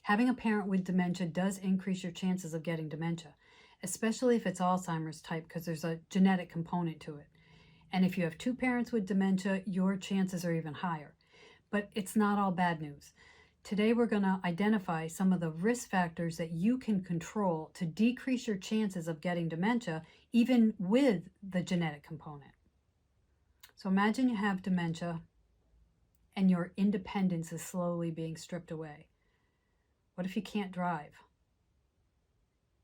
Having a parent with dementia does increase your chances of getting dementia, especially if it's Alzheimer's type, because there's a genetic component to it. And if you have 2 parents with dementia, your chances are even higher. But it's not all bad news. Today we're going to identify some of the risk factors that you can control to decrease your chances of getting dementia, even with the genetic component. So imagine you have dementia and your independence is slowly being stripped away. What if you can't drive?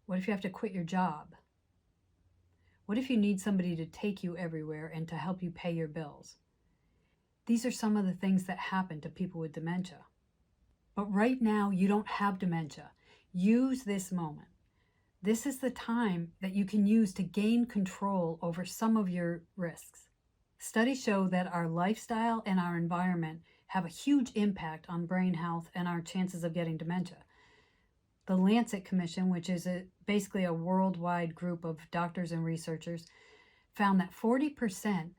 What if you have to quit your job? What if you need somebody to take you everywhere and to help you pay your bills? These are some of the things that happen to people with dementia. But right now, you don't have dementia. Use this moment. This is the time that you can use to gain control over some of your risks. Studies show that our lifestyle and our environment have a huge impact on brain health and our chances of getting dementia. The Lancet Commission, which is basically a worldwide group of doctors and researchers, found that 40%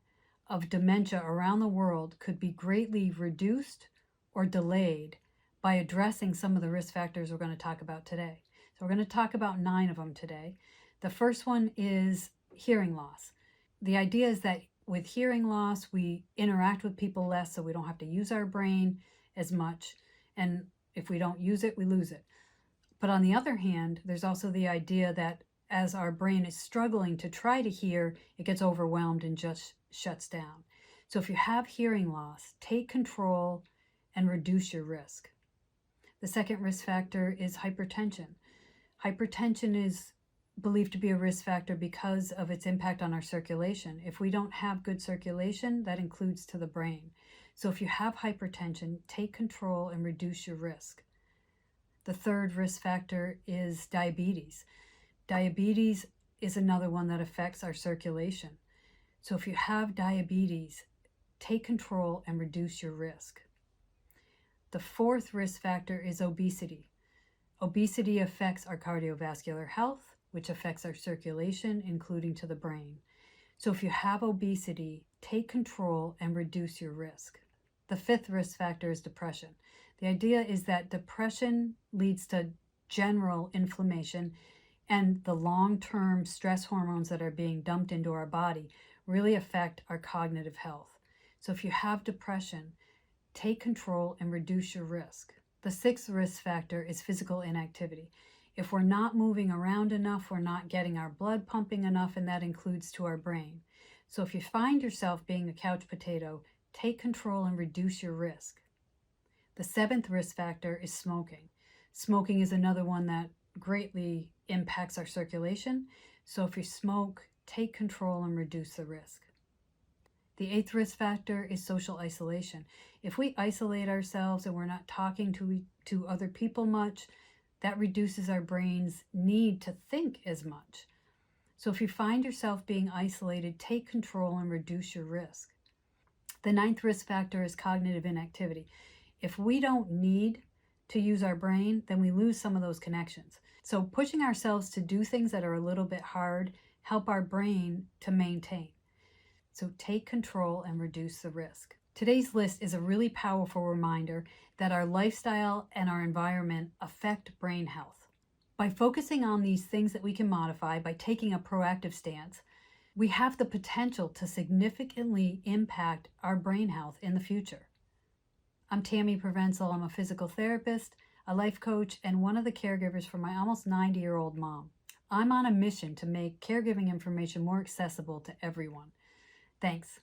of dementia around the world could be greatly reduced or delayed by addressing some of the risk factors we're going to talk about today. So we're going to talk about 9 of them today. The first one is hearing loss. The idea is that with hearing loss, we interact with people less, so we don't have to use our brain as much. And if we don't use it, we lose it. But on the other hand, there's also the idea that as our brain is struggling to try to hear, it gets overwhelmed and just shuts down. So if you have hearing loss, take control and reduce your risk. The second risk factor is hypertension. Hypertension is believed to be a risk factor because of its impact on our circulation. If we don't have good circulation, that includes to the brain. So if you have hypertension, take control and reduce your risk. The third risk factor is diabetes. Diabetes is another one that affects our circulation. So if you have diabetes, take control and reduce your risk. The fourth risk factor is obesity. Obesity affects our cardiovascular health, which affects our circulation, including to the brain. So if you have obesity, take control and reduce your risk. The fifth risk factor is depression. The idea is that depression leads to general inflammation, and the long-term stress hormones that are being dumped into our body really affect our cognitive health. So if you have depression, take control and reduce your risk. The sixth risk factor is physical inactivity. If we're not moving around enough, we're not getting our blood pumping enough, and that includes to our brain. So if you find yourself being a couch potato, take control and reduce your risk. The seventh risk factor is smoking. Smoking is another one that greatly impacts our circulation. So if you smoke, take control and reduce the risk. The eighth risk factor is social isolation. If we isolate ourselves and we're not talking to other people much, that reduces our brain's need to think as much. So if you find yourself being isolated, take control and reduce your risk. The ninth risk factor is cognitive inactivity. If we don't need to use our brain, then we lose some of those connections. So pushing ourselves to do things that are a little bit hard help our brain to maintain. So take control and reduce the risk. Today's list is a really powerful reminder that our lifestyle and our environment affect brain health. By focusing on these things that we can modify, by taking a proactive stance, we have the potential to significantly impact our brain health in the future. I'm Tammy Provenzel. I'm a physical therapist, a life coach, and one of the caregivers for my almost 90-year-old mom. I'm on a mission to make caregiving information more accessible to everyone. Thanks.